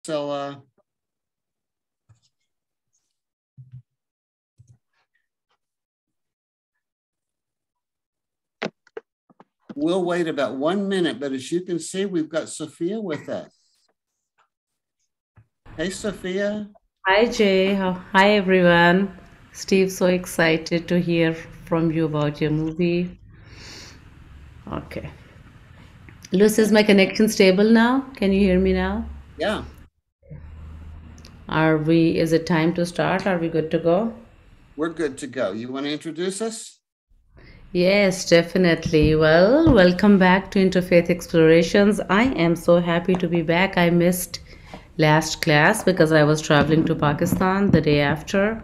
So we'll wait about 1 minute, but as you can see, we've got Sophia with us. Hey, Sophia. Hi, Jay. Hi, everyone. Steve, so excited to hear from you about your movie. Okay. Luis, is my connection stable now? Can you hear me now? Yeah, Is it time to start? Are we good to go? we're good to go. You want to introduce us? Yes, definitely. Well, welcome back to Interfaith Explorations. I am so happy to be back. I missed last class because I was traveling to Pakistan the day after.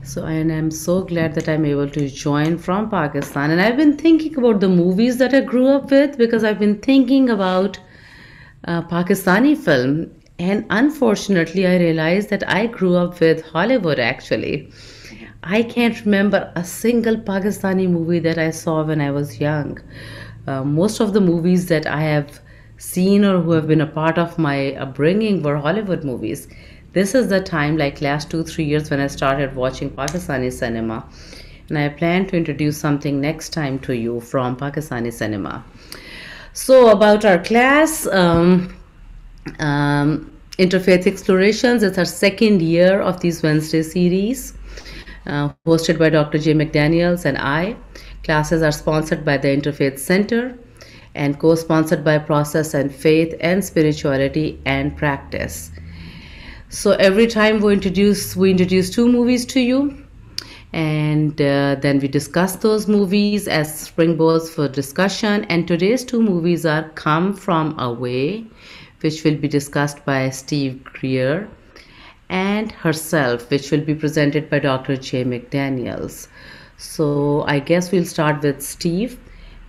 So, and I'm so glad that I'm able to join from Pakistan. And I've been thinking about the movies that I grew up with because I've been thinking about Pakistani film. And unfortunately, I realized that I grew up with Hollywood actually. I can't remember a single Pakistani movie that I saw when I was young. Most of the movies that I have seen or who have been a part of my upbringing were Hollywood movies. This is the time, like last 2, 3 years, when I started watching Pakistani cinema. And I plan to introduce something next time to you from Pakistani cinema. So, about our class, Interfaith Explorations, it's our second year of these Wednesday series, hosted by Dr. J. McDaniels and I. Classes are sponsored by the Interfaith Center and co-sponsored by Process and Faith and Spirituality and Practice. So every time we introduce 2 movies to you, and then we discuss those movies as springboards for discussion. And today's 2 movies are Come From Away, which will be discussed by Steve Greer, and Herself, which will be presented by Dr. J. McDaniels. So I guess we'll start with Steve.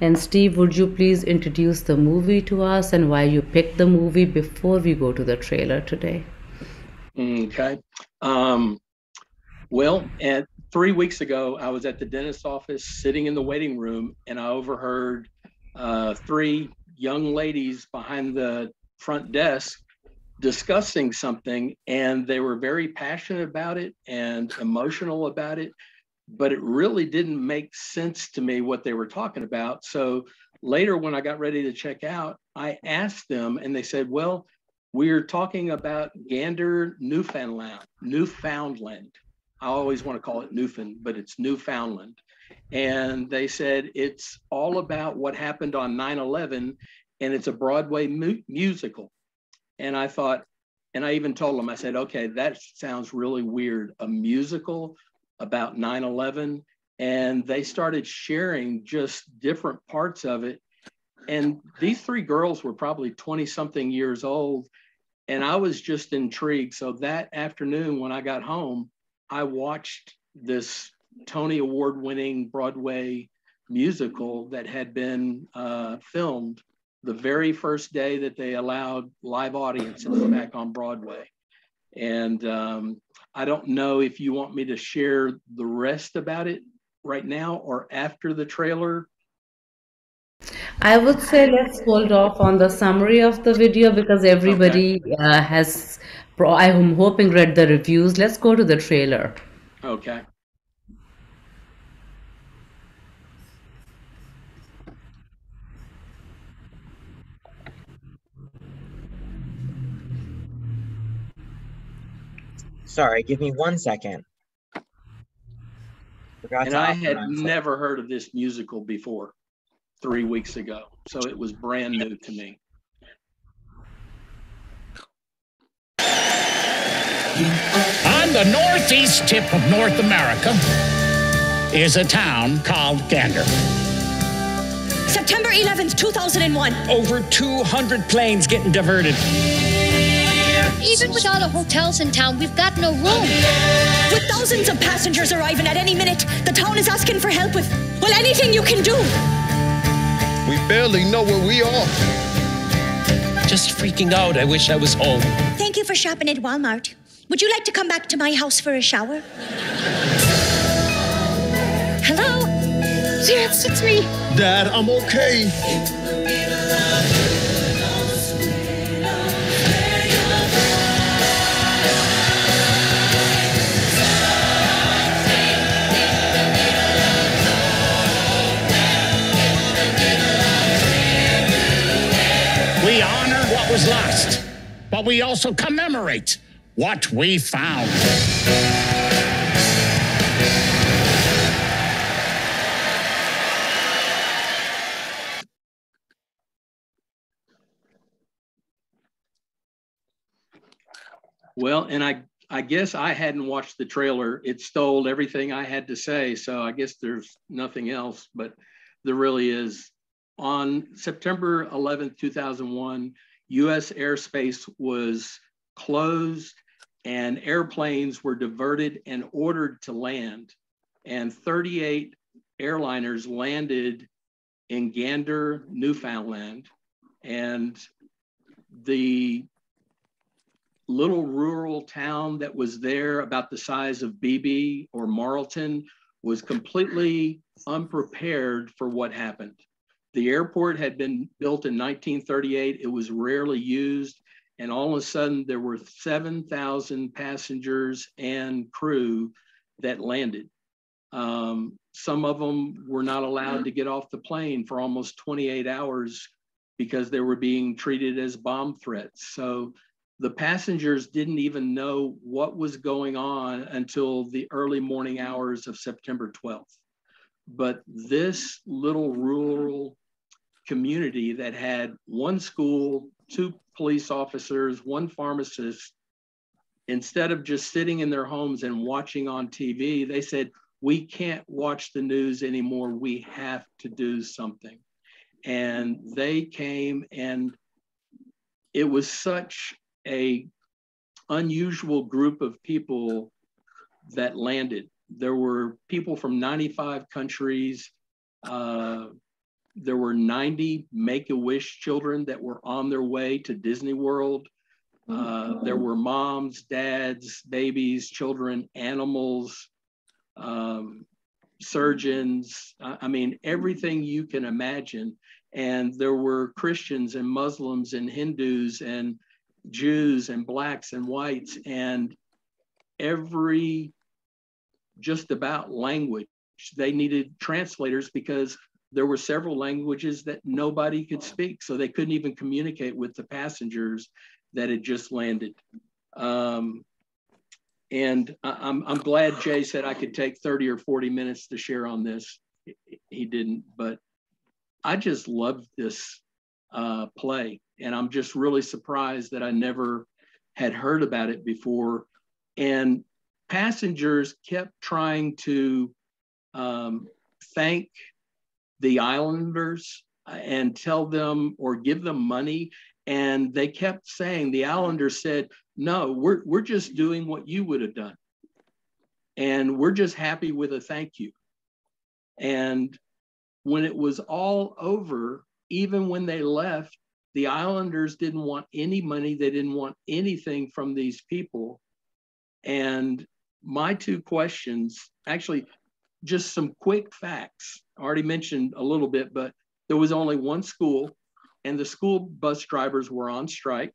And Steve, would you please introduce the movie to us and why you picked the movie before we go to the trailer today? Okay. At 3 weeks ago, I was at the dentist's office sitting in the waiting room, and I overheard 3 young ladies behind the front desk discussing something, and they were very passionate about it and emotional about it, but it really didn't make sense to me what they were talking about. So later, when I got ready to check out, I asked them, and they said, well, we're talking about Gander, Newfoundland. I always want to call it Newfound, but it's Newfoundland. And they said it's all about what happened on 9/11, and it's a Broadway musical. And I thought, and I even told them, I said, okay, that sounds really weird, a musical about 9/11. And they started sharing just different parts of it. And these 3 girls were probably 20 something years old. And I was just intrigued. So that afternoon, when I got home, I watched this Tony Award winning Broadway musical that had been filmed the very first day that they allowed live audiences back on Broadway. And I don't know if you want me to share the rest about it right now or after the trailer. I would say let's hold off on the summary of the video because everybody I'm hoping, read the reviews. Let's go to the trailer. Okay. Sorry, give me 1 second. And I had never heard of this musical before 3 weeks ago, so it was brand new to me. On the northeast tip of North America is a town called Gander. September 11th, 2001. Over 200 planes getting diverted. Even with all the hotels in town, we've got no room. With thousands of passengers arriving at any minute, the town is asking for help with, well, anything you can do. We barely know where we are. Just freaking out. I wish I was home. Thank you for shopping at Walmart. Would you like to come back to my house for a shower? Hello? Yes, it's me. Dad, I'm okay. but we also commemorate what we found. Well, and I guess I hadn't watched the trailer. It stole everything I had to say. So I guess there's nothing else, but there really is. On September 11th, 2001, US airspace was closed and airplanes were diverted and ordered to land. And 38 airliners landed in Gander, Newfoundland. And the little rural town that was there, about the size of Beebe or Marlton, was completely unprepared for what happened. The airport had been built in 1938. It was rarely used. And all of a sudden there were 7,000 passengers and crew that landed. Some of them were not allowed to get off the plane for almost 28 hours because they were being treated as bomb threats. So the passengers didn't even know what was going on until the early morning hours of September 12th. But this little rural community that had one school, 2 police officers, 1 pharmacist, instead of just sitting in their homes and watching on TV, they said, we can't watch the news anymore. We have to do something. And they came, and it was such a unusual group of people that landed. There were people from 95 countries. There were 90 Make-A-Wish children that were on their way to Disney World. There were moms, dads, babies, children, animals, surgeons. I mean, everything you can imagine. And there were Christians and Muslims and Hindus and Jews and blacks and whites, and every just about language. They needed translators because there were several languages that nobody could speak, so they couldn't even communicate with the passengers that had just landed. And I'm glad Jay said I could take 30 or 40 minutes to share on this. He didn't, but I just loved this play. And I'm just really surprised that I never had heard about it before. And passengers kept trying to thank the islanders and tell them or give them money. And they kept saying, the islanders said, no, we're just doing what you would have done. And we're just happy with a thank you. And when it was all over, even when they left, the islanders didn't want any money. They didn't want anything from these people. And my 2 questions, actually, just some quick facts. I already mentioned a little bit, but there was only 1 school, and the school bus drivers were on strike.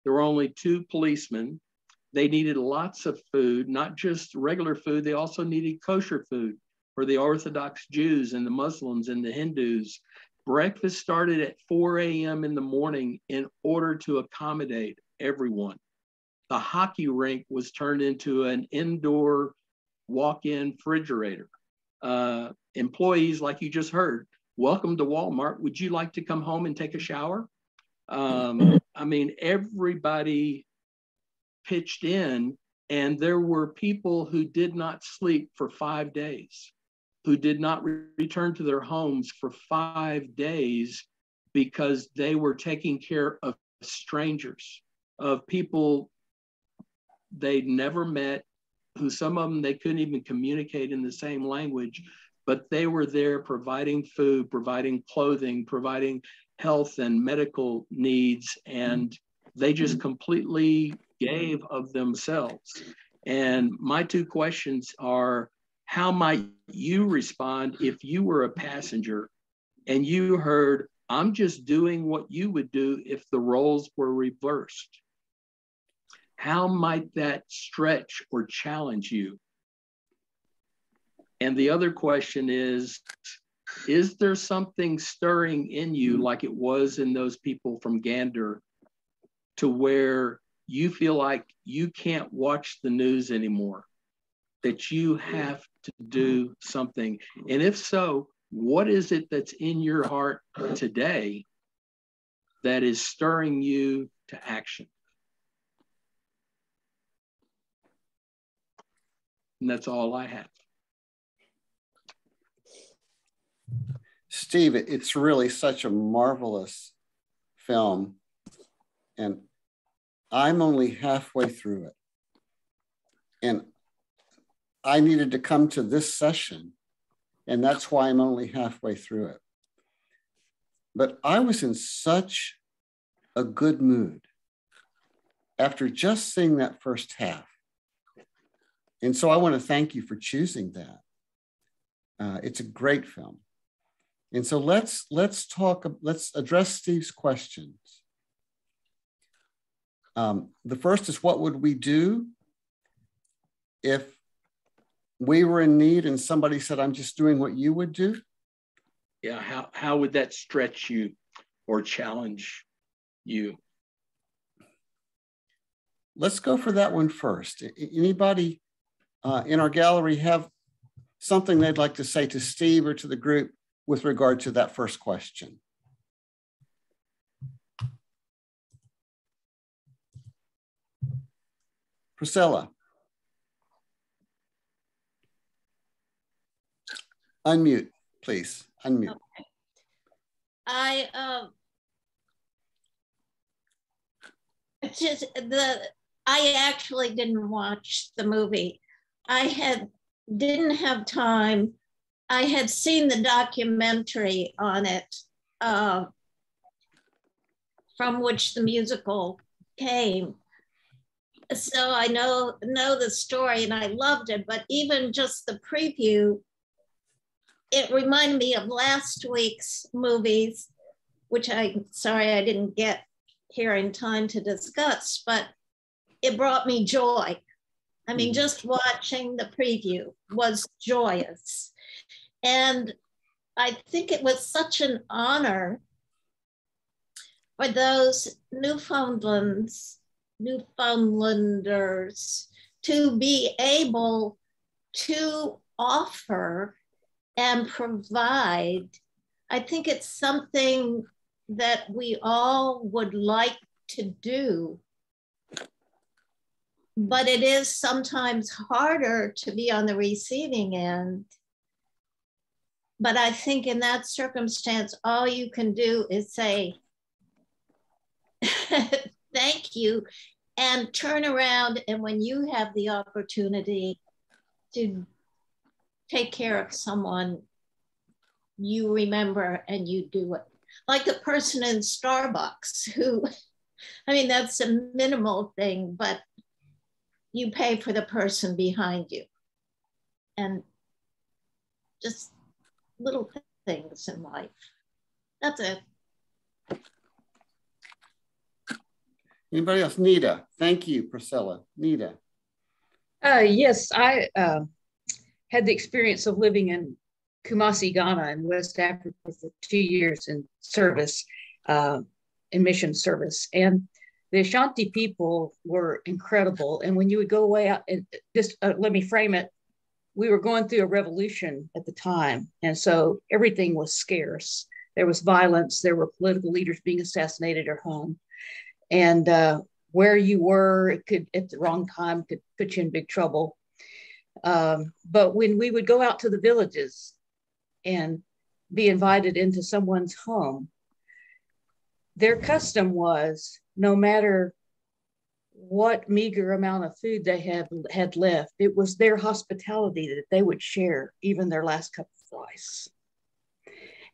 There were only 2 policemen. They needed lots of food, not just regular food. They also needed kosher food for the Orthodox Jews and the Muslims and the Hindus. Breakfast started at 4 a.m. in the morning in order to accommodate everyone. The hockey rink was turned into an indoor walk-in refrigerator. Employees, like you just heard, welcome to Walmart. Would you like to come home and take a shower? I mean, everybody pitched in, and there were people who did not sleep for 5 days, who did not return to their homes for 5 days because they were taking care of strangers, of people they'd never met, who some of them they couldn't even communicate in the same language, but they were there providing food, providing clothing, providing health and medical needs, and they just completely gave of themselves. And my 2 questions are, how might you respond if you were a passenger and you heard, I'm just doing what you would do if the roles were reversed? How might that stretch or challenge you? And the other question is there something stirring in you like it was in those people from Gander to where you feel like you can't watch the news anymore, that you have to do something? And if so, what is it that's in your heart today that is stirring you to action? And that's all I have. Steve, it's really such a marvelous film, and I'm only halfway through it. And I needed to come to this session, and that's why I'm only halfway through it. But I was in such a good mood after just seeing that first half. And so I want to thank you for choosing that. It's a great film. And so let's address Steve's questions. The first is, what would we do if we were in need and somebody said, I'm just doing what you would do? Yeah, how would that stretch you or challenge you? Let's go for that one first. Anybody in our gallery have something they'd like to say to Steve or to the group with regard to that first question? Priscilla. Unmute, please. Unmute. Okay. I actually didn't watch the movie. Didn't have time. I had seen the documentary on it, from which the musical came. So I know the story and I loved it, but even just the preview, it reminded me of last week's movies, which sorry I didn't get here in time to discuss, but it brought me joy. I mean, just watching the preview was joyous. And I think it was such an honor for those Newfoundlanders to be able to offer and provide. I think it's something that we all would like to do, but it is sometimes harder to be on the receiving end. But I think in that circumstance, all you can do is say, thank you, and turn around. And when you have the opportunity to take care of someone, you remember and you do it. Like the person in Starbucks who, I mean, that's a minimal thing, but you pay for the person behind you. And just little things in life. That's it. Anybody else? Nita. Thank you, Priscilla. Nita. Yes, I had the experience of living in Kumasi, Ghana in West Africa for 2 years in service, in mission service. And the Ashanti people were incredible. And when you would go away out, and just let me frame it, we were going through a revolution at the time. And so everything was scarce. There was violence. There were political leaders being assassinated or hung. And where you were, it could, at the wrong time, could put you in big trouble. But when we would go out to the villages and be invited into someone's home, their custom was, no matter what meager amount of food they had left, it was their hospitality that they would share even their last cup of rice.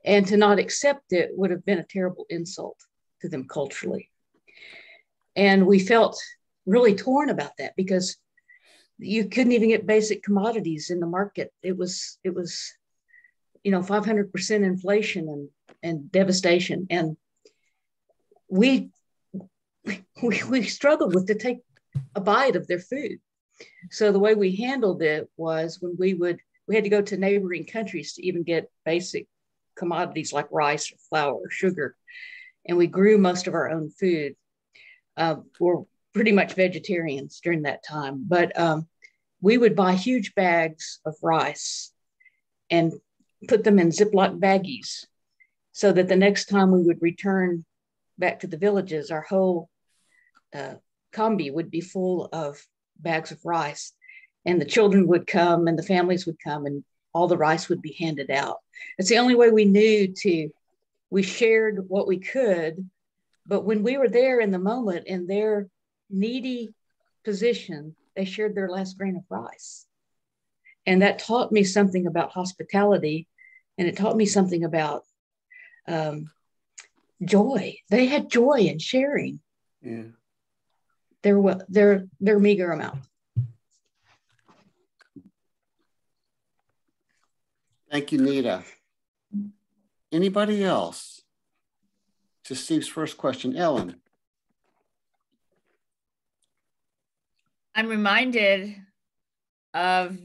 And to not accept it would have been a terrible insult to them culturally. And we felt really torn about that because you couldn't even get basic commodities in the market. It was, 500% inflation and devastation. And we struggled with to take a bite of their food. So the way we handled it was when we had to go to neighboring countries to even get basic commodities like rice or flour or sugar. And we grew most of our own food. were pretty much vegetarians during that time. But we would buy huge bags of rice and put them in Ziploc baggies so that the next time we would return back to the villages, our whole combi would be full of bags of rice. And the children would come and the families would come and all the rice would be handed out. It's the only way we knew we shared what we could. But when we were there in the moment in their needy position, they shared their last grain of rice. And that taught me something about hospitality. And it taught me something about joy. They had joy in sharing. Yeah. Their meager amount. Thank you, Nita. Anybody else? To Steve's first question, Ellen. I'm reminded of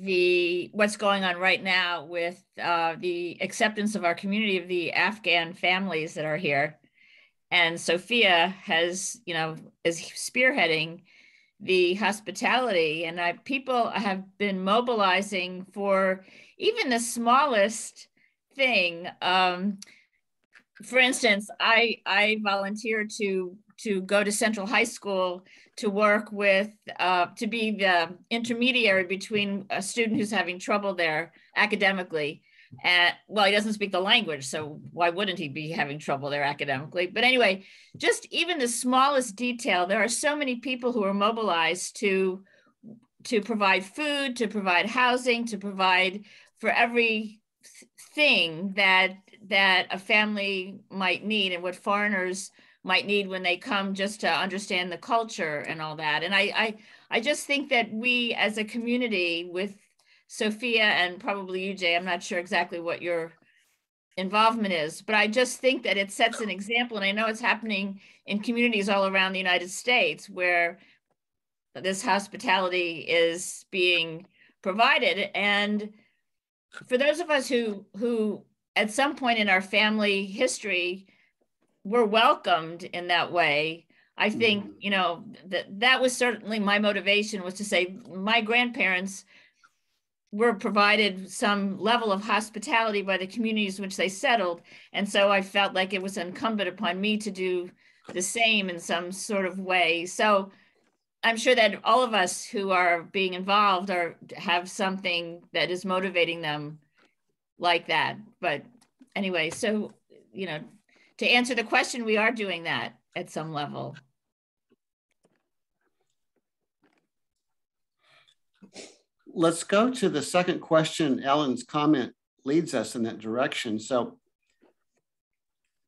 what's going on right now with the acceptance of our community of the Afghan families that are here. And Sophia is spearheading the hospitality, and people have been mobilizing for even the smallest thing. For instance, I volunteered to go to Central High School to work with, to be the intermediary between a student who's having trouble there academically. And well, he doesn't speak the language, so why wouldn't he be having trouble there academically? But anyway, just even the smallest detail, there are so many people who are mobilized to provide food, to provide housing, to provide for every thing that a family might need and what foreigners might need when they come, just to understand the culture and all that. And I just think that we as a community, with Sophia and probably you, Jay, I'm not sure exactly what your involvement is, but I just think that it sets an example. And I know it's happening in communities all around the United States where this hospitality is being provided. And for those of us who at some point in our family history were welcomed in that way, I think, that was certainly my motivation, was to say my grandparents were provided some level of hospitality by the communities in which they settled. And so I felt like it was incumbent upon me to do the same in some sort of way. So I'm sure that all of us who are being involved have something that is motivating them like that. But anyway, so, to answer the question, we are doing that at some level. Let's go to the second question. Ellen's comment leads us in that direction. So,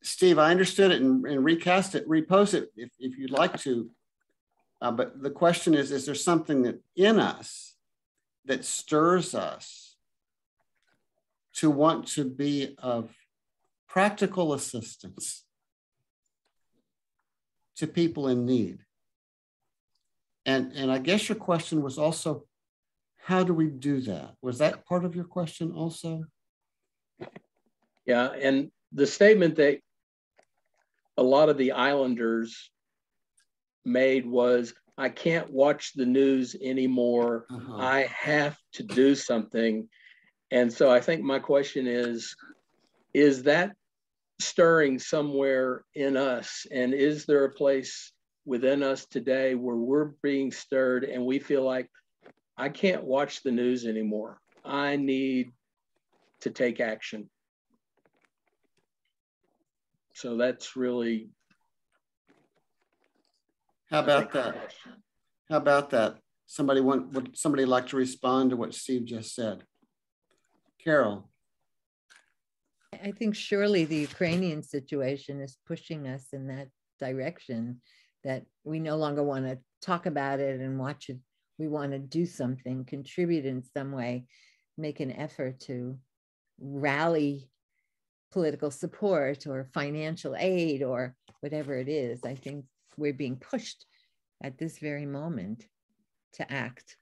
Steve, I understood it and recast it, repost it if you'd like to. But the question is there something that in us that stirs us to want to be of practical assistance to people in need? And I guess your question was also, how do we do that? Was that part of your question also? Yeah, and the statement that a lot of the islanders made was, I can't watch the news anymore. I have to do something. And so I think my question is that stirring somewhere in us? And is there a place within us today where we're being stirred and we feel like, I can't watch the news anymore. I need to take action. So that's really. How about that? How about that? Would somebody like to respond to what Steve just said? Carol. I think surely the Ukrainian situation is pushing us in that direction, that we no longer want to talk about it and watch it. We want to do something, contribute in some way, make an effort to rally political support or financial aid or whatever it is. I think we're being pushed at this very moment to act.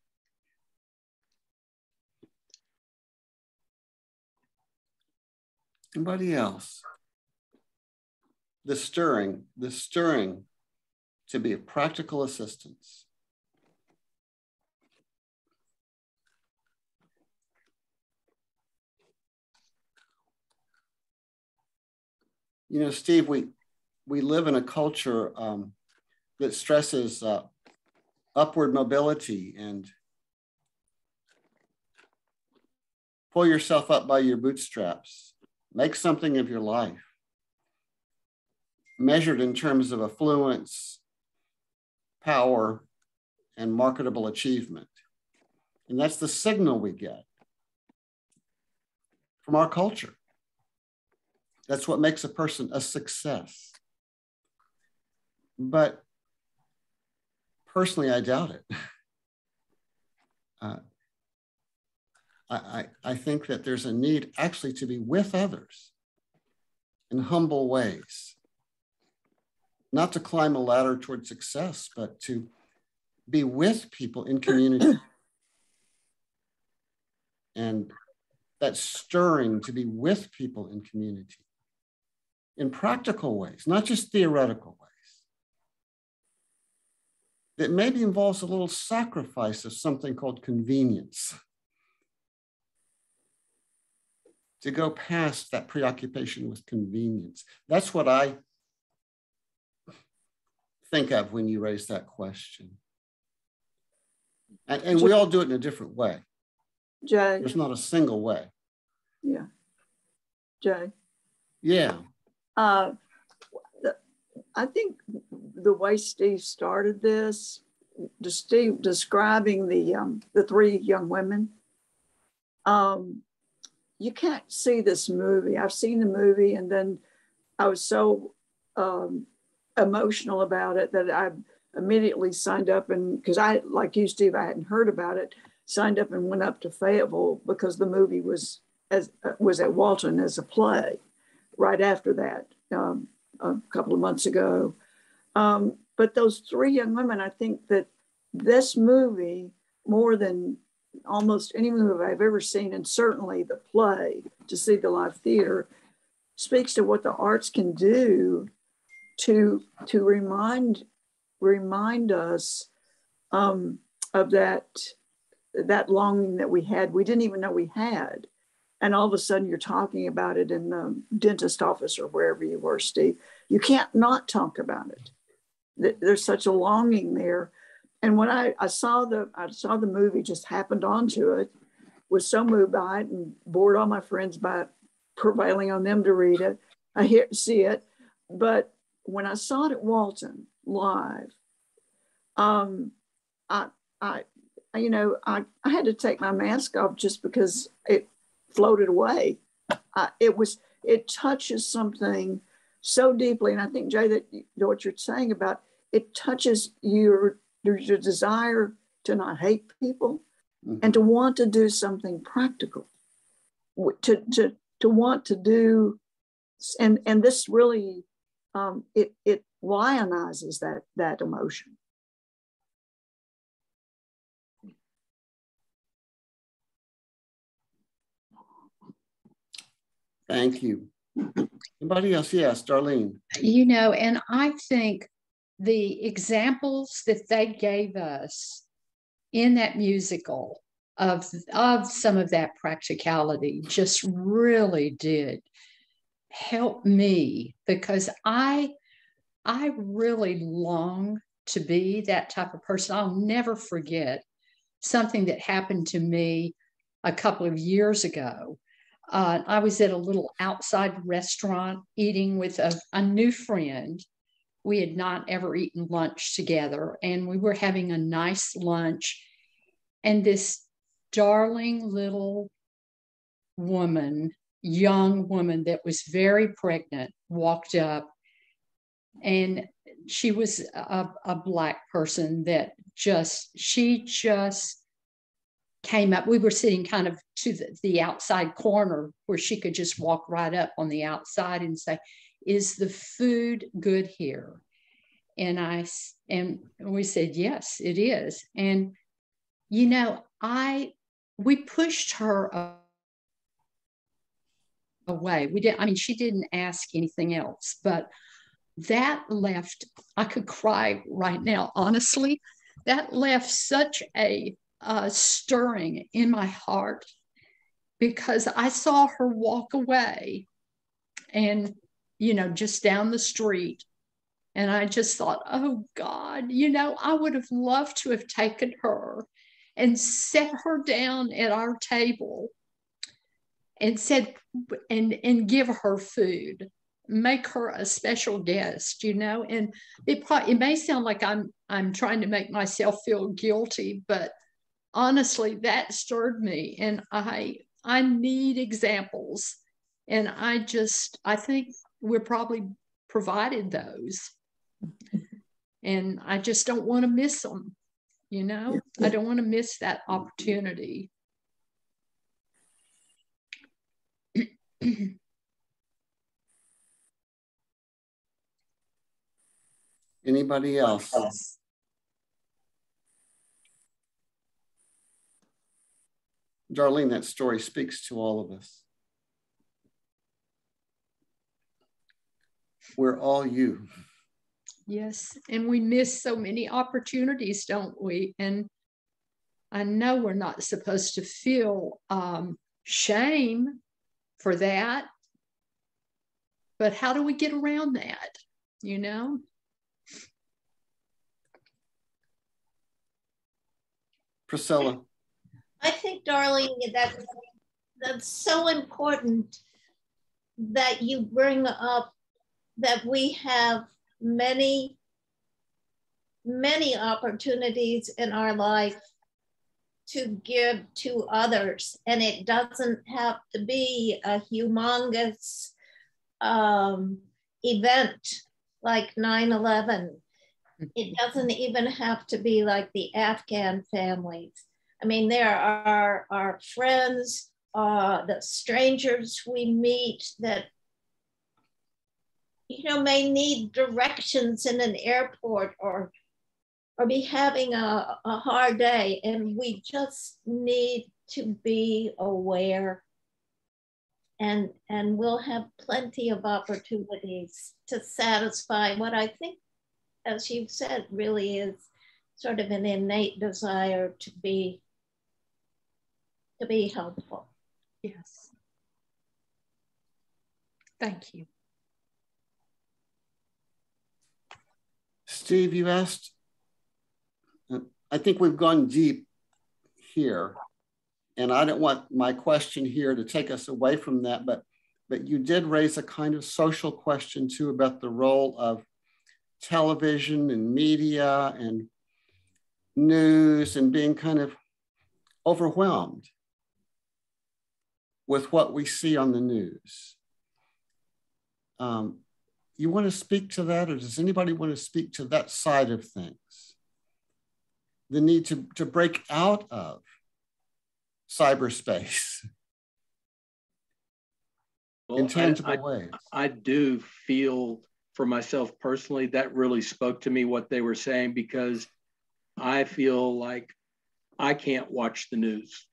Anybody else? The stirring. to be a practical assistance. You know, Steve, we live in a culture that stresses upward mobility and pull yourself up by your bootstraps. Make something of your life, measured in terms of affluence, power, and marketable achievement. And that's the signal we get from our culture. That's what makes a person a success. But personally, I doubt it. I think that there's a need actually to be with others in humble ways, not to climb a ladder toward success, but to be with people in community. And that stirring to be with people in community in practical ways, not just theoretical ways. That maybe involves a little sacrifice of something called convenience. To go past that preoccupation with convenience. That's what I think of when you raise that question. And we all do it in a different way. Jay. There's not a single way. Yeah. Jay. Yeah. I think the way Steve started this, Steve describing the three young women, you can't see this movie. I've seen the movie, and then I was so emotional about it that I immediately signed up, and because I, like you, Steve, I hadn't heard about it, signed up and went up to Fayetteville because the movie was at Walton as a play right after that a couple of months ago. But those three young women, I think that this movie, more than almost any movie I've ever seen, and certainly the play, to see the live theater, speaks to what the arts can do to remind us of that longing that we had. We didn't even know we had. And all of a sudden you're talking about it in the dentist office or wherever you were, Steve. You can't not talk about it. There's such a longing there. And when I saw the movie, just happened onto it, was so moved by it and bored all my friends by prevailing on them to read it. See it. But when I saw it at Walton live, I had to take my mask off just because it floated away. It touches something so deeply. And I think, Jay, that what you're saying about it touches your desire to not hate people, mm-hmm. and to want to do something practical, to want to do, and this really, it lionizes that emotion. Thank you. Anybody else? Yes, Darlene. You know, and I think the examples that they gave us in that musical of some of that practicality just really did help me, because I really long to be that type of person. I'll never forget something that happened to me a couple of years ago. I was at a little outside restaurant eating with a new friend. We had not ever eaten lunch together, and we were having a nice lunch. And this darling little woman, young woman that was very pregnant, walked up, and she was a Black person that she just came up. We were sitting kind of to the outside corner where she could just walk right up on the outside and say, "Is the food good here?" And we said, "Yes, it is." And, you know, we pushed her away. She didn't ask anything else, but that left, I could cry right now, honestly. That left such a stirring in my heart, because I saw her walk away and, just down the street. And I just thought, oh God, I would have loved to have taken her and set her down at our table and said, and give her food, make her a special guest, and it may sound like I'm trying to make myself feel guilty, but honestly, that stirred me, and I need examples, and I think we're probably provided those, and I just don't want to miss them. I don't want to miss that opportunity. Anybody else? Darlene, that story speaks to all of us. We're all you. Yes, and we miss so many opportunities, don't we? And I know we're not supposed to feel shame for that, but how do we get around that, Priscilla. I think, darling, that's so important that you bring up that we have many, many opportunities in our life to give to others. And it doesn't have to be a humongous event like 9/11. It doesn't even have to be like the Afghan families. I mean, there are our friends, the strangers we meet that, may need directions in an airport or be having a hard day. And we just need to be aware. And we'll have plenty of opportunities to satisfy what I think, as you've said, really is sort of an innate desire to be helpful. Yes. Thank you. Steve, you asked, I think we've gone deep here, and I don't want my question here to take us away from that, but you did raise a kind of social question too about the role of television and media and news and being kind of overwhelmed with what we see on the news. You want to speak to that, or does anybody want to speak to that side of things? The need to break out of cyberspace in tangible ways. I do feel for myself personally, that really spoke to me what they were saying, because I feel like I can't watch the news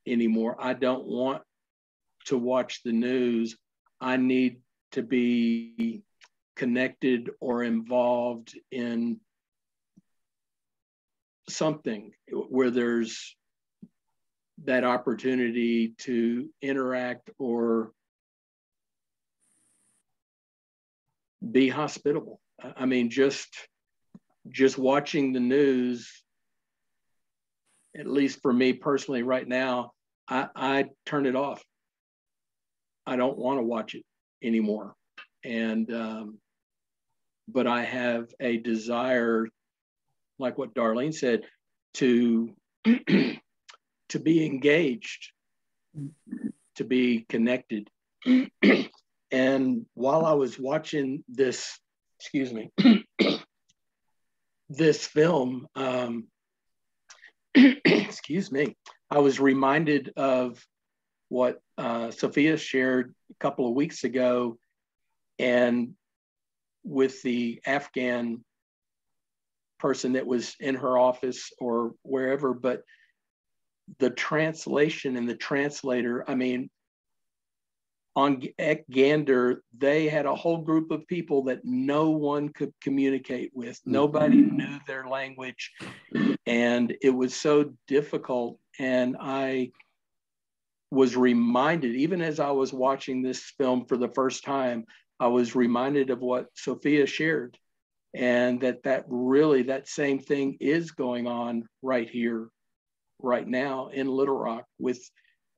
anymore. I don't want to watch the news. I need to be connected or involved in something where there's that opportunity to interact or be hospitable. I mean, just watching the news, at least for me personally right now, I turn it off. I don't want to watch it anymore. And, but I have a desire, like what Darlene said, to be engaged, to be connected. And while I was watching this, this film, excuse me, I was reminded of what Sophia shared a couple of weeks ago, and with the Afghan person that was in her office or wherever, but the translation and the translator, I mean, on Gander, they had a whole group of people that no one could communicate with. Nobody knew their language, and it was so difficult. And I was reminded, even as I was watching this film for the first time, I was reminded of what Sophia shared, and that same thing is going on right here, right now in Little Rock, with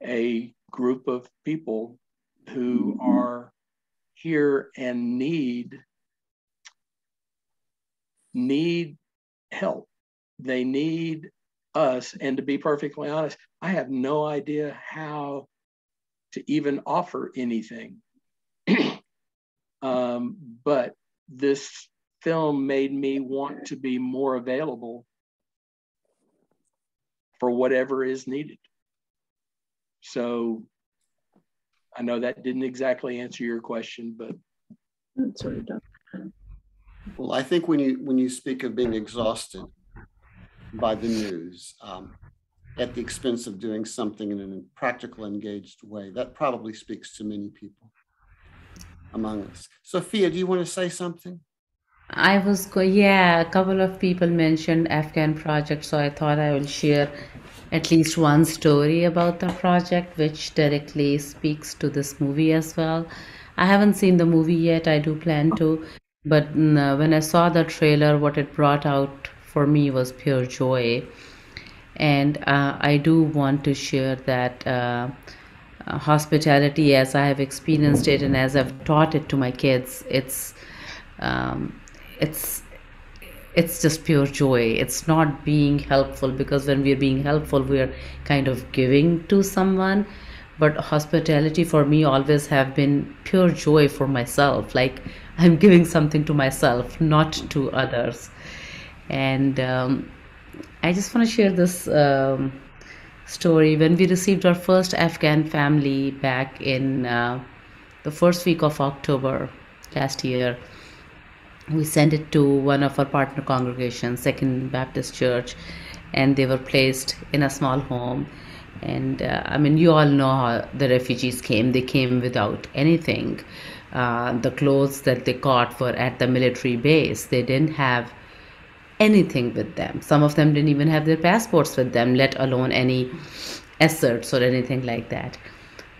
a group of people who are here and need help. They need us. And to be perfectly honest, I have no idea how to even offer anything. But this film made me want to be more available for whatever is needed. So I know that didn't exactly answer your question, but that's what it does. Well, I think when you speak of being exhausted by the news at the expense of doing something in a practical, engaged way, that probably speaks to many people among us. Sophia, do you want to say something? A couple of people mentioned Afghan project, so I thought I will share at least one story about the project, which directly speaks to this movie as well. I haven't seen the movie yet. I do plan to, but when I saw the trailer, what it brought out for me was pure joy. And I do want to share that hospitality, as I have experienced it and as I've taught it to my kids, it's just pure joy. It's not being helpful, because when we're being helpful, we're kind of giving to someone. But hospitality for me always have been pure joy for myself. Like I'm giving something to myself, not to others. And I just want to share this story. When we received our first Afghan family back in the first week of October last year, we sent it to one of our partner congregations, Second Baptist Church, and they were placed in a small home. And you all know how the refugees came. They came without anything. The clothes that they got were at the military base. They didn't have anything with them. Some of them didn't even have their passports with them, let alone any asserts or anything like that.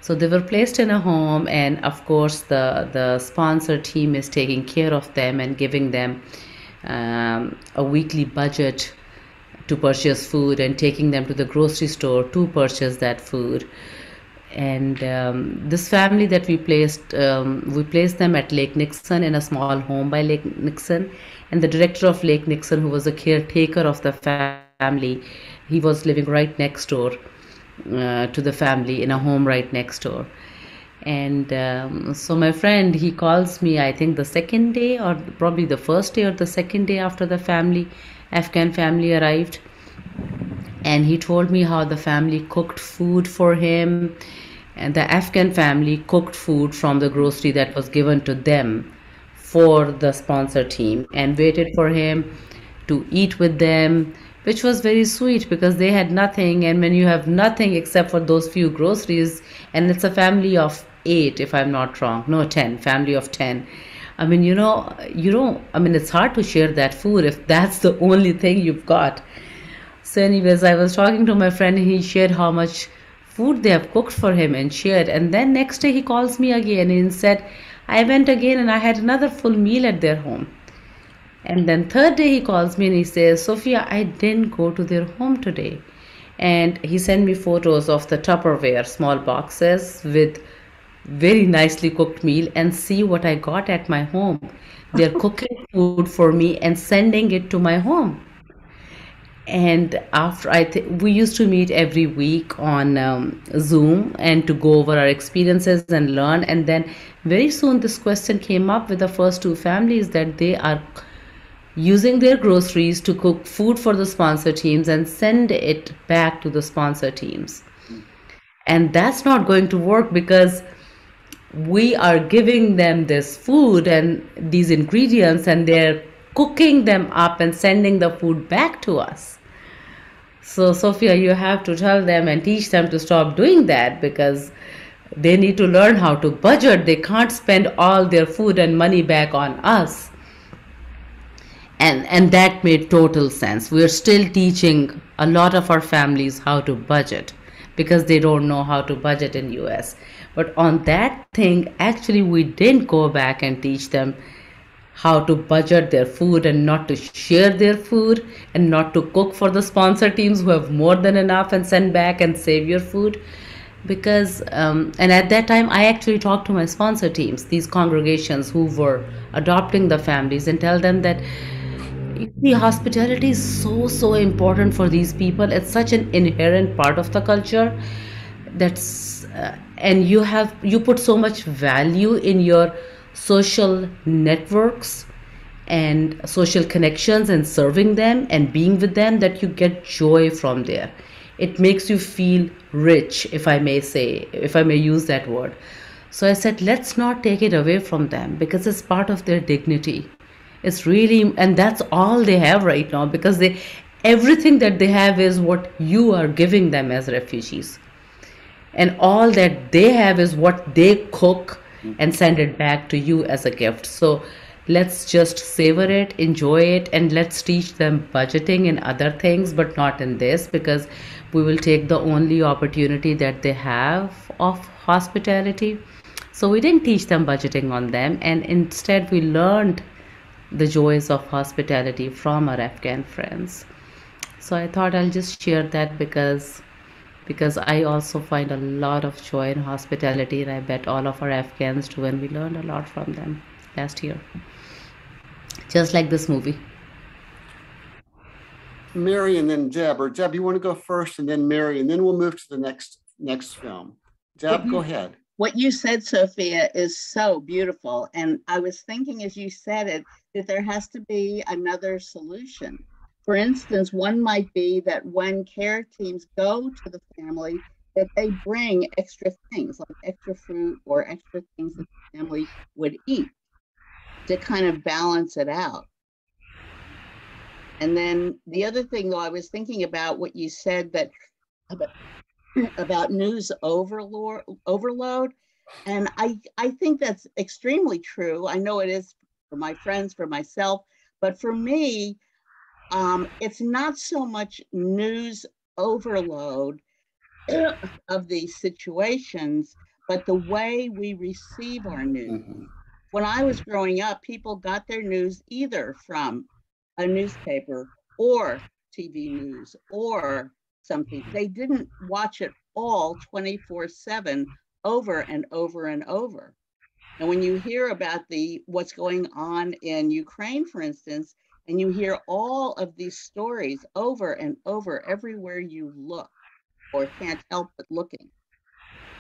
So they were placed in a home, and of course the sponsor team is taking care of them and giving them a weekly budget to purchase food and taking them to the grocery store to purchase that food. And this family that we placed them at Lake Nixon, in a small home by Lake Nixon. And the director of Lake Nixon, who was a caretaker of the family, he was living right next door to the family, in a home right next door. And so my friend, he calls me, I think the second day, or probably the first day or the second day after the Afghan family arrived. And he told me how the family cooked food for him, and the Afghan family cooked food from the grocery that was given to them for the sponsor team, and waited for him to eat with them, which was very sweet, because they had nothing. And when you have nothing except for those few groceries, and it's a family of 8, if I'm not wrong, no, 10, family of 10. It's hard to share that food if that's the only thing you've got. So anyways, I was talking to my friend, and he shared how much food they have cooked for him and shared. And then next day he calls me again and said, I went again and I had another full meal at their home. And then third day he calls me and he says, Sophia, I didn't go to their home today. And he sent me photos of the Tupperware small boxes with very nicely cooked meal, and see what I got at my home. They're cooking food for me and sending it to my home. And after we used to meet every week on Zoom and to go over our experiences and learn. And then very soon this question came up with the first 2 families, that they are using their groceries to cook food for the sponsor teams and send it back to the sponsor teams. And that's not going to work, because we are giving them this food and these ingredients, and they're cooking them up and sending the food back to us. So Sophia, you have to tell them and teach them to stop doing that, because They need to learn how to budget. They can't spend all their food and money back on us. And that made total sense. We're still teaching a lot of our families how to budget because they don't know how to budget in US. But on that thing, actually we didn't go back and teach them how to budget their food and not to share their food and not to cook for the sponsor teams who have more than enough and send back and save your food. Because and at that time I actually talked to my sponsor teams, these congregations who were adopting the families, and tell them that the hospitality is so important for these people. It's such an inherent part of the culture. That's and you put so much value in your social networks and social connections and serving them and being with them, that you get joy from there. It makes you feel rich, if I may use that word. So I said, let's not take it away from them, because it's part of their dignity. It's really, and that's all they have right now, because everything that they have is what you are giving them as refugees. And all that they have is what they cook and send it back to you as a gift. So let's just savor it, enjoy it, and let's teach them budgeting in other things, but not in this, because we will take the only opportunity that they have of hospitality. So we didn't teach them budgeting on them, and instead we learned the joys of hospitality from our Afghan friends. So I thought I'll just share that because I also find a lot of joy in hospitality, and I bet all of our Afghans do, and we learned a lot from them last year. Just like this movie. Mary and then Deb, or Deb, you want to go first and then Mary, and then we'll move to the next film. Deb, go ahead. What you said, Sophia, is so beautiful. And I was thinking as you said it, that there has to be another solution. For instance, one might be that when care teams go to the family, that they bring extra things like extra fruit or extra things that the family would eat to kind of balance it out. And then the other thing, though, I was thinking about what you said that about news overload. And I think that's extremely true. I know it is for my friends, for myself, but for me, it's not so much news overload of these situations, but the way we receive our news. When I was growing up, people got their news either from a newspaper or TV news or something. They didn't watch it all 24/7 over and over and over. And when you hear about what's going on in Ukraine, for instance, and you hear all of these stories over and over everywhere you look or can't help but looking,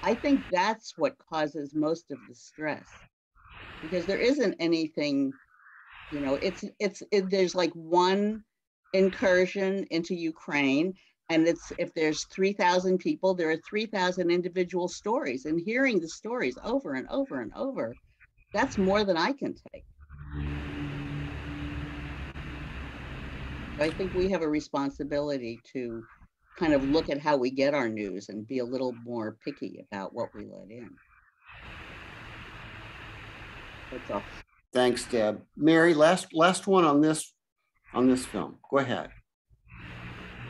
I think that's what causes most of the stress, because there isn't anything, there's like one incursion into Ukraine, and if there's 3,000 people, there are 3,000 individual stories, and hearing the stories over and over and over, that's more than I can take. I think we have a responsibility to kind of look at how we get our news and be a little more picky about what we let in. That's all. Thanks, Deb. Mary, last one on this film. Go ahead.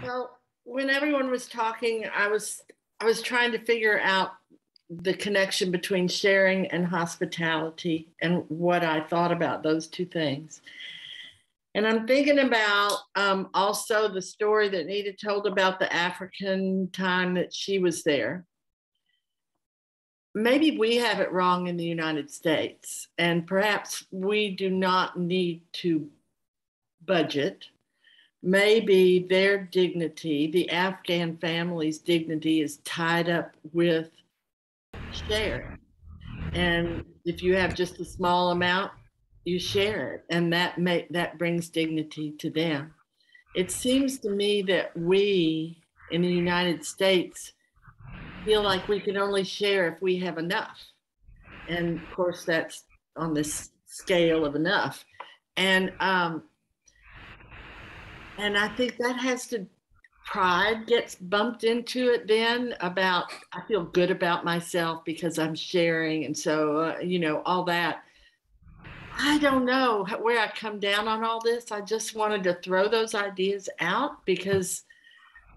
Well, when everyone was talking, I was trying to figure out the connection between sharing and hospitality and what I thought about those two things. And I'm thinking about also the story that Nita told about the African time that she was there. Maybe we have it wrong in the United States, and perhaps we do not need to budget. Maybe their dignity, the Afghan family's dignity, is tied up with sharing. And if you have just a small amount, you share it, and that brings dignity to them. It seems to me that we in the United States feel like we can only share if we have enough. And of course, that's on this scale of enough. And I think that has to pride gets bumped into it then about, I feel good about myself because I'm sharing. And so, all that. I don't know where I come down on all this. I just wanted to throw those ideas out because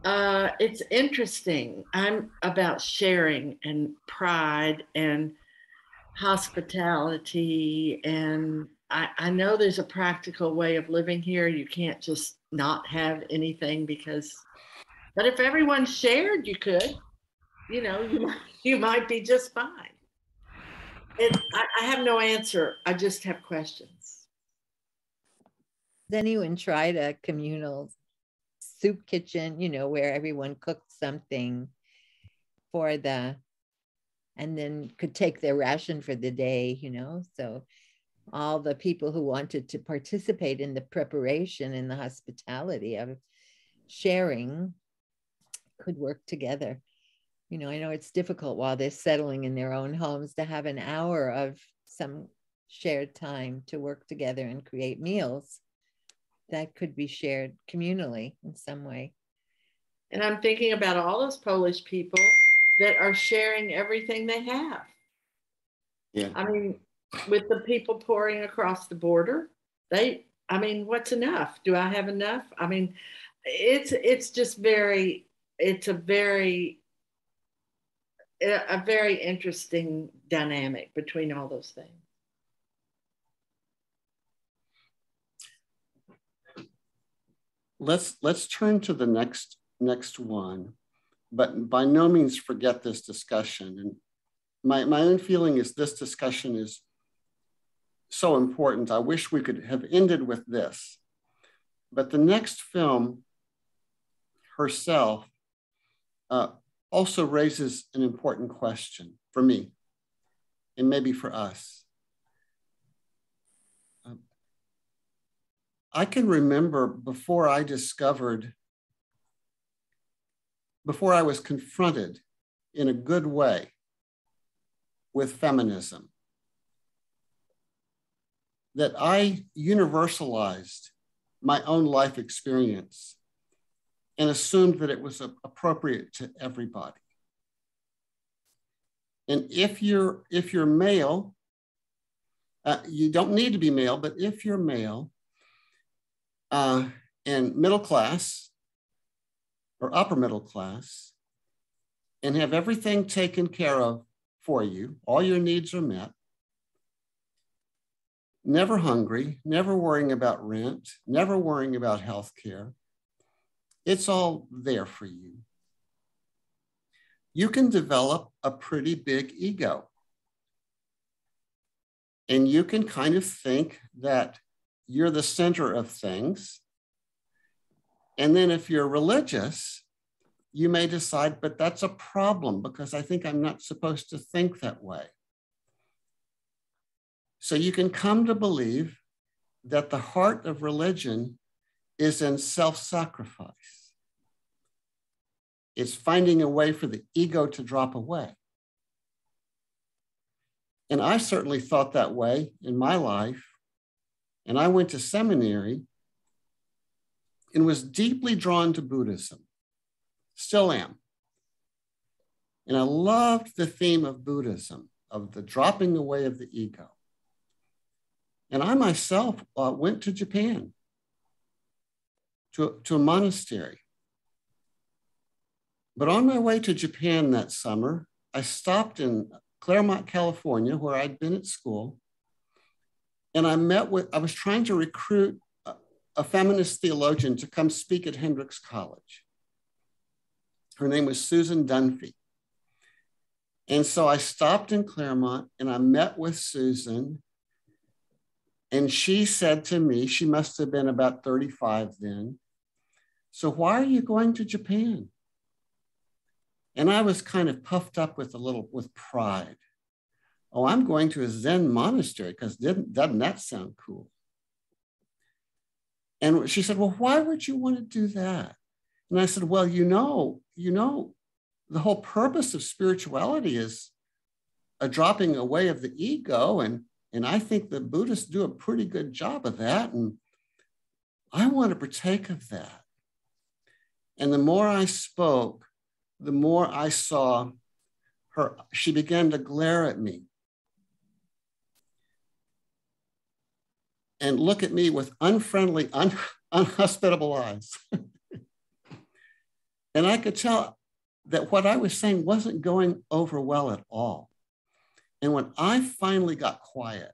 it's interesting. I'm about sharing and pride and hospitality. And I know there's a practical way of living here. You can't just not have anything but if everyone shared, you could, you might be just fine. I have no answer. I just have questions. Does anyone tried a communal soup kitchen, where everyone cooked something and then could take their ration for the day, so all the people who wanted to participate in the preparation and the hospitality of sharing could work together. I know it's difficult while they're settling in their own homes to have an hour of some shared time to work together and create meals that could be shared communally in some way. And I'm thinking about all those Polish people that are sharing everything they have. Yeah. I mean, with the people pouring across the border, what's enough? Do I have enough? I mean, it's a very interesting dynamic between all those things. Let's turn to the next one, but by no means forget this discussion. And my own feeling is this discussion is so important. I wish we could have ended with this, but the next film herself also raises an important question for me and maybe for us. I can remember before I was confronted in a good way with feminism, that I universalized my own life experience and assumed that it was appropriate to everybody. And if you're male, you don't need to be male, but if you're male and middle class or upper middle class and have everything taken care of for you, all your needs are met, never hungry, never worrying about rent, never worrying about health care, it's all there for you. You can develop a pretty big ego. And you can kind of think that you're the center of things. And then if you're religious, you may decide, but that's a problem because I think I'm not supposed to think that way. So you can come to believe that the heart of religion is in self-sacrifice. It's finding a way for the ego to drop away. And I certainly thought that way in my life. And I went to seminary and was deeply drawn to Buddhism, still am. And I loved the theme of Buddhism, of the dropping away of the ego. And I myself went to Japan, to a monastery. But on my way to Japan that summer, I stopped in Claremont, California, where I'd been at school. And I was trying to recruit a feminist theologian to come speak at Hendrix College. Her name was Susan Dunphy. And so I stopped in Claremont and I met with Susan. And she said to me, she must have been about 35 then, so why are you going to Japan? And I was kind of puffed up with pride. Oh, I'm going to a Zen monastery because doesn't that sound cool? And she said, well, why would you want to do that? And I said, well, you know, the whole purpose of spirituality is a dropping away of the ego. And I think the Buddhists do a pretty good job of that. And I want to partake of that. And the more I spoke, the more I saw her, she began to glare at me and look at me with unfriendly, unhospitable eyes. And I could tell that what I was saying wasn't going over well at all. And when I finally got quiet,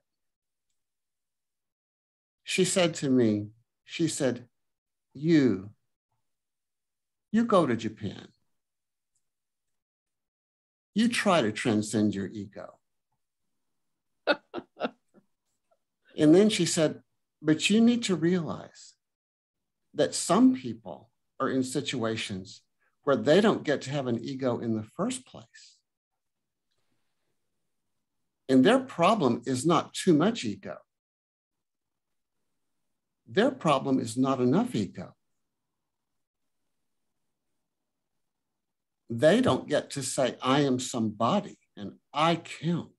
she said to me, she said, you go to Japan. You try to transcend your ego. And then she said, but you need to realize that some people are in situations where they don't get to have an ego in the first place. And their problem is not too much ego. Their problem is not enough ego. They don't get to say, I am somebody and I count.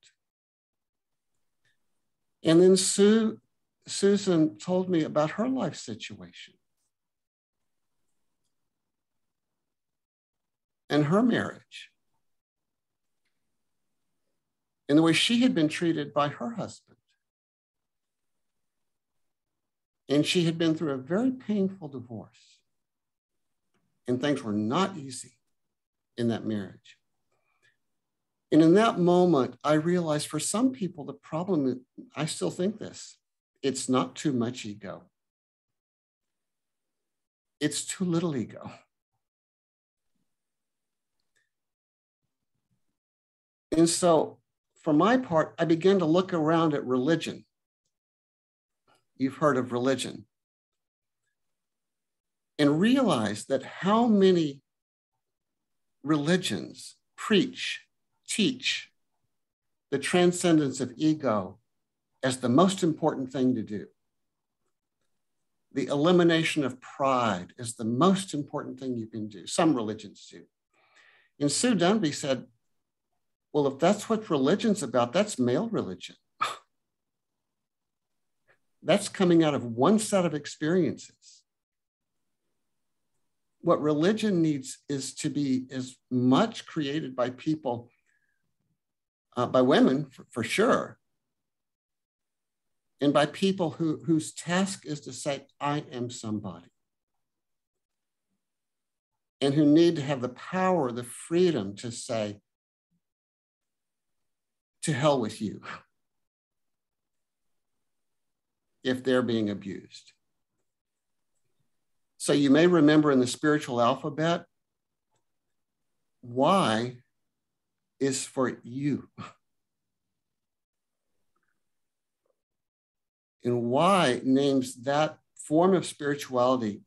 And then Susan told me about her life situation and her marriage and the way she had been treated by her husband. And she had been through a very painful divorce. And things were not easy in that marriage. And in that moment, I realized for some people, the problem, I still think this, it's not too much ego. It's too little ego. And so for my part, I began to look around at religion. You've heard of religion. And realize that how many religions preach, teach the transcendence of ego as the most important thing to do. The elimination of pride is the most important thing you can do. Some religions do. And Sue Dunby said, well, if that's what religion's about, that's male religion. That's coming out of one set of experiences. What religion needs is to be as much created by people, by women for sure, and by people whose task is to say, I am somebody, and who need to have the power, the freedom to say, to hell with you, if they're being abused. So you may remember in the spiritual alphabet, Y is for you. And Y names that form of spirituality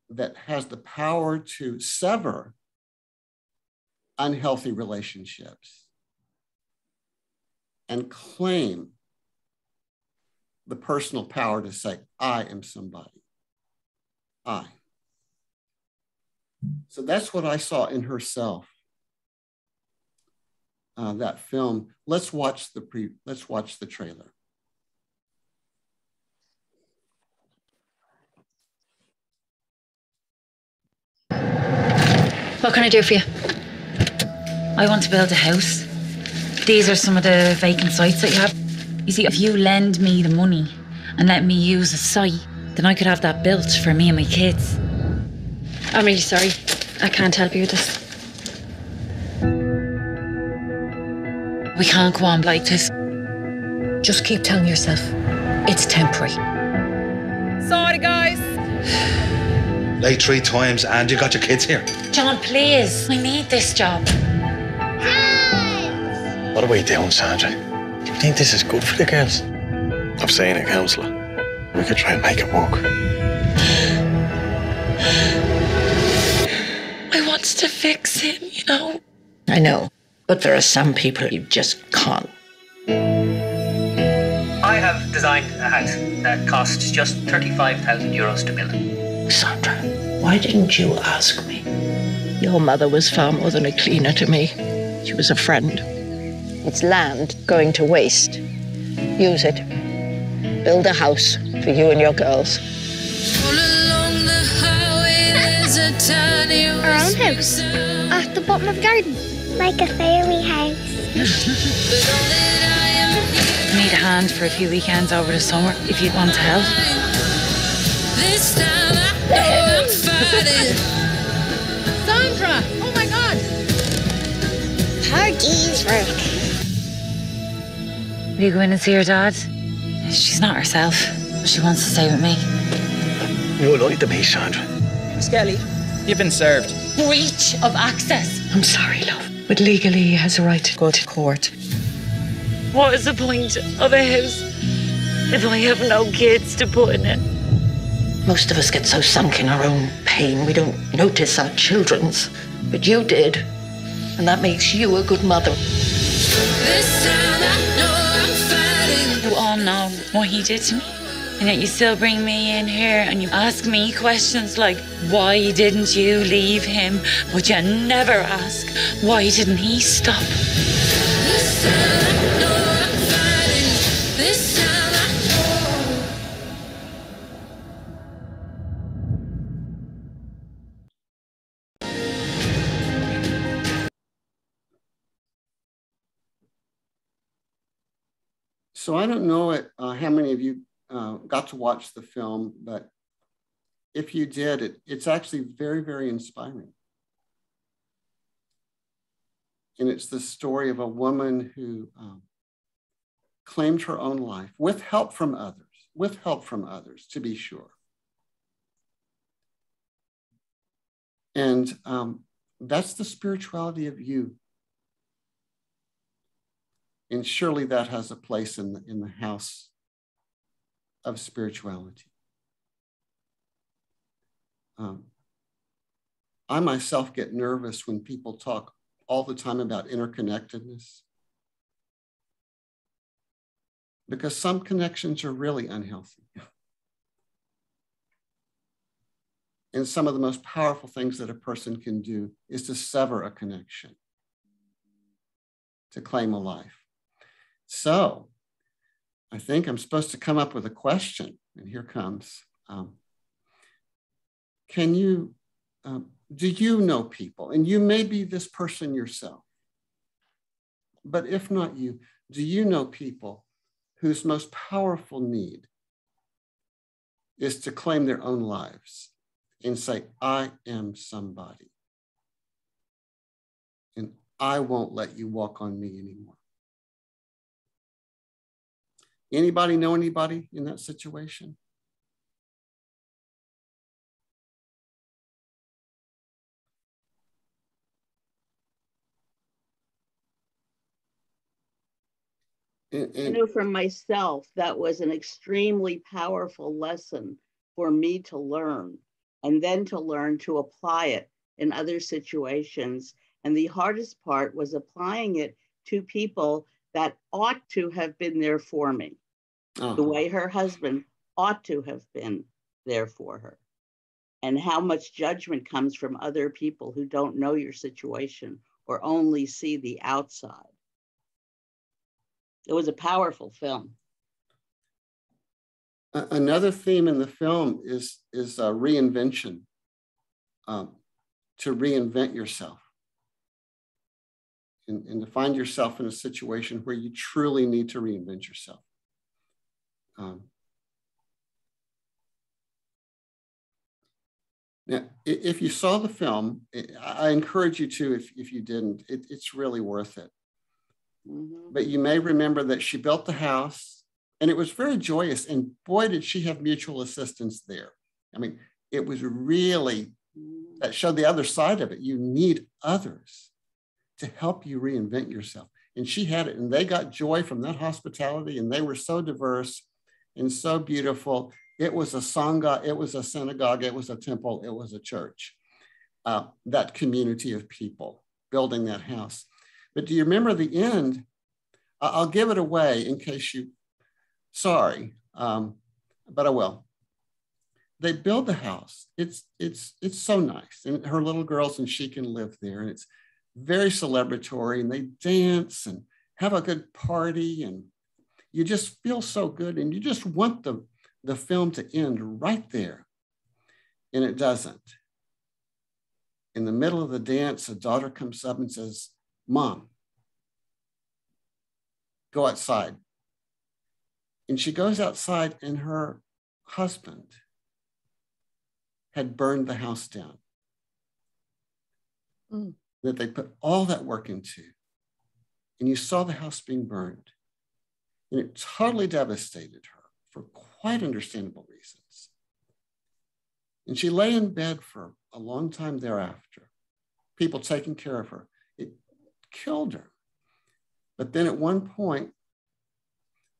that has the power to sever unhealthy relationships and claim the personal power to say, I am somebody. I. So that's what I saw in herself. That film. Let's watch the trailer. What can I do for you? I want to build a house. These are some of the vacant sites that you have. You see, if you lend me the money and let me use a site, then I could have that built for me and my kids. I'm really sorry. I can't help you with this. We can't go on like this. Just keep telling yourself it's temporary. Sorry, guys. Late 3 times and you got your kids here. John, please. I need this job. What are we doing, Sandra? Do you think this is good for the girls? I've seen a counsellor. We could try and make it work. I want to fix him, you know. I know, but there are some people you just can't. I have designed a house that costs just €35,000 to build. Sandra, why didn't you ask me? Your mother was far more than a cleaner to me. She was a friend. It's land going to waste. Use it. Build a house for you and your girls. All along the highway there's a Our own house. At the bottom of the garden. Like a fairy house. Need a hand for a few weekends over the summer if you'd want to help. This time I know I'm fighting. Sandra! Oh my God! Party's work. Will you go in and see her dad? She's not herself, but she wants to stay with me. You lie to me, Sandra. Skelly, you've been served. Breach of access. I'm sorry, love, but legally he has a right to go to court. What is the point of a house if I have no kids to put in it? Most of us get so sunk in our own pain we don't notice our children's. But you did, and that makes you a good mother. This time I know I'm fighting. You all know what he did to me, and yet you still bring me in here and you ask me questions like, why didn't you leave him? But you never ask, why didn't he stop? This time I know I'm fighting. This time I know. So I don't know how many of you got to watch the film, but if you did, it's actually very, very inspiring. And it's the story of a woman who claimed her own life with help from others, to be sure. And that's the spirituality of you. And surely that has a place in the house of spirituality. I myself get nervous when people talk all the time about interconnectedness, because some connections are really unhealthy. And some of the most powerful things that a person can do is to sever a connection, to claim a life. So I think I'm supposed to come up with a question, and here comes. Do you know people? And you may be this person yourself, but if not you, do you know people whose most powerful need is to claim their own lives and say, I am somebody, and I won't let you walk on me anymore? Anybody know anybody in that situation? I know from myself, that was an extremely powerful lesson for me to learn, and then to learn to apply it in other situations. And the hardest part was applying it to people that ought to have been there for me, the way her husband ought to have been there for her. And how much judgment comes from other people who don't know your situation or only see the outside. It was a powerful film. Another theme in the film is reinvention, to reinvent yourself and to find yourself in a situation where you truly need to reinvent yourself. Now, if you saw the film, I encourage you to, if you didn't, it's really worth it. Mm-hmm. But you may remember that she built the house and it was very joyous, and boy, did she have mutual assistance there. I mean, it was really, that showed the other side of it. You need others to help you reinvent yourself. And she had it, and they got joy from that hospitality, and they were so diverse and so beautiful. It was a sangha, it was a synagogue, it was a temple, it was a church. That community of people building that house. But do you remember the end? I'll give it away in case you, sorry, but I will. They build the house. It's so nice. And her little girls and she can live there. And it's very celebratory, and they dance and have a good party. And you just feel so good. And you just want the film to end right there. And it doesn't. In the middle of the dance, a daughter comes up and says, "Mom, go outside." And she goes outside, and her husband had burned the house down that they put all that work into. And you saw the house being burned. And it totally devastated her for quite understandable reasons. And she lay in bed for a long time thereafter, people taking care of her. It killed her. But then at one point,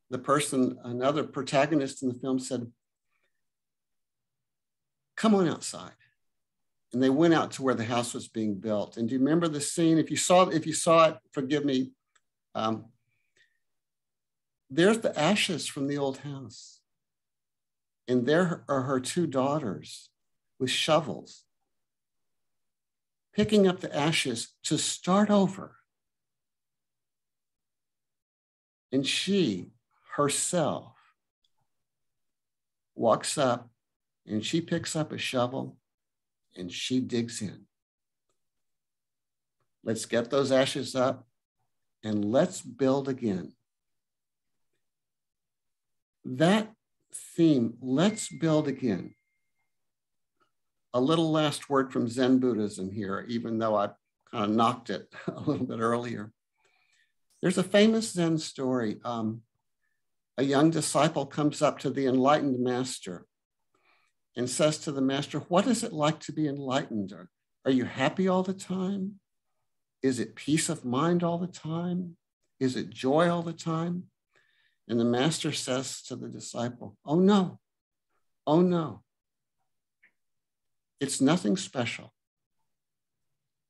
the person, another protagonist in the film said, "Come on outside." And they went out to where the house was being built. And do you remember the scene? If you saw it, forgive me. There's the ashes from the old house. And there are her two daughters with shovels, picking up the ashes to start over. And she herself walks up and she picks up a shovel and she digs in. Let's get those ashes up and let's build again. That theme, let's build again. A little last word from Zen Buddhism here, even though I kind of knocked it a little bit earlier. There's a famous Zen story. A young disciple comes up to the enlightened master and says to the master, "What is it like to be enlightened? Are you happy all the time? Is it peace of mind all the time? Is it joy all the time?" And the master says to the disciple, "Oh no, oh no. It's nothing special.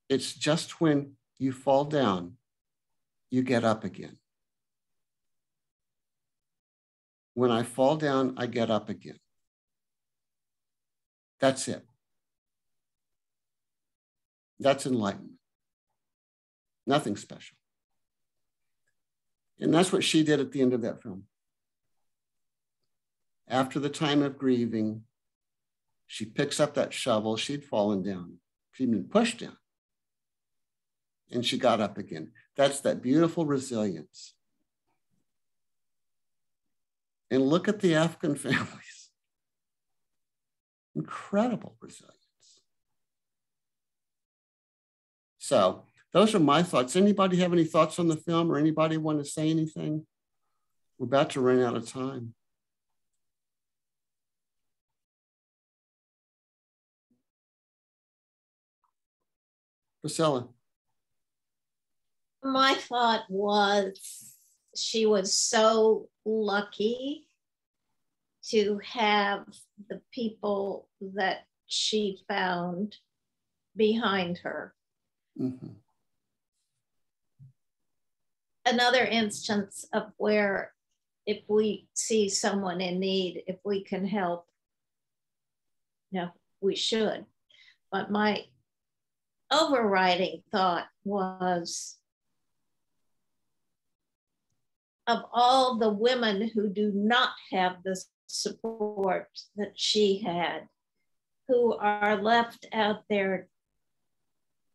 It's just when you fall down, you get up again. When I fall down, I get up again. That's it. That's enlightenment. Nothing special." And that's what she did at the end of that film. After the time of grieving, she picks up that shovel. She'd fallen down. She'd been pushed down. And she got up again. That's that beautiful resilience. And look at the African families. Incredible resilience. So those are my thoughts. Anybody have any thoughts on the film, or anybody want to say anything? We're about to run out of time. Priscilla. My thought was she was so lucky to have the people that she found behind her. Mm-hmm. Another instance of where if we see someone in need, if we can help, we should. But my overriding thought was, of all the women who do not have the support that she had, who are left out there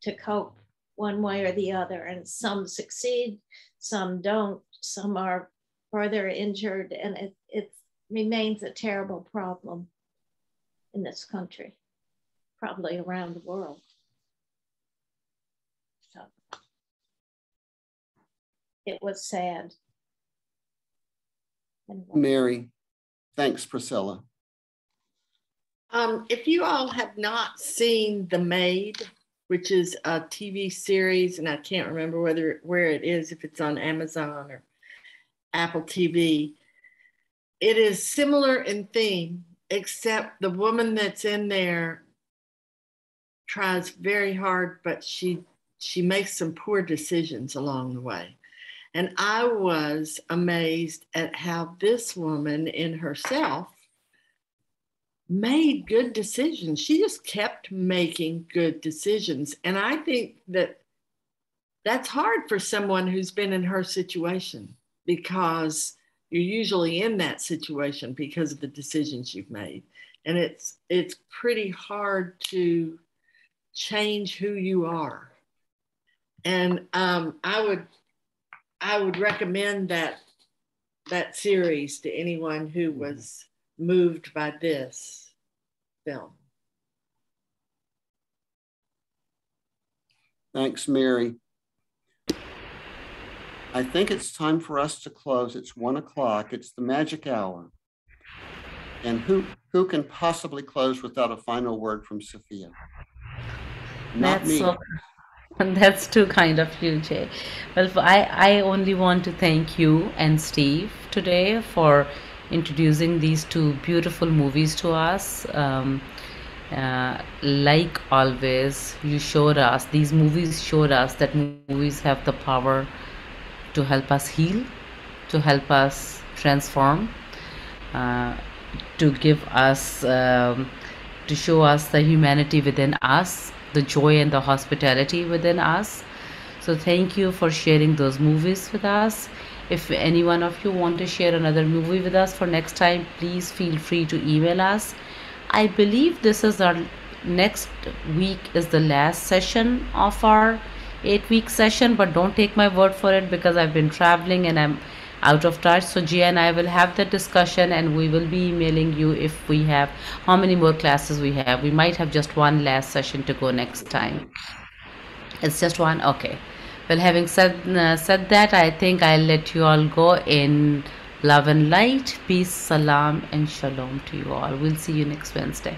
to cope one way or the other, and some succeed, some don't, some are further injured, and it remains a terrible problem in this country, probably around the world. So it was sad. Mary. Thanks, Priscilla. If you all have not seen The Maid, which is a TV series, and I can't remember where it is, if it's on Amazon or Apple TV, it is similar in theme, except the woman that's in there tries very hard, but she makes some poor decisions along the way. And I was amazed at how this woman in herself made good decisions. She just kept making good decisions. And I think that that's hard for someone who's been in her situation, because you're usually in that situation because of the decisions you've made. And it's pretty hard to change who you are. And I would recommend that series to anyone who was moved by this film. Thanks, Mary. I think it's time for us to close. It's 1 o'clock. It's the magic hour. And who can possibly close without a final word from Sophia? Not That's me. so, that's too kind of you, Jay. Well, I only want to thank you and Steve today for introducing these two beautiful movies to us. Like always, you showed us, these movies showed us that movies have the power to help us heal, to help us transform, to give us, to show us the humanity within us, the joy and the hospitality within us. So thank you for sharing those movies with us. If any one of you want to share another movie with us for next time, please feel free to email us. I believe this is our next week is the last session of our 8-week session, but don't take my word for it because I've been traveling and I'm out of touch. So Gia and I will have the discussion and we will be emailing you if we have how many more classes we have. We might have just one last session to go next time. It's just one? Okay. Well, having said that, I think I'll let you all go in love and light. Peace, salam, and shalom to you all. We'll see you next Wednesday.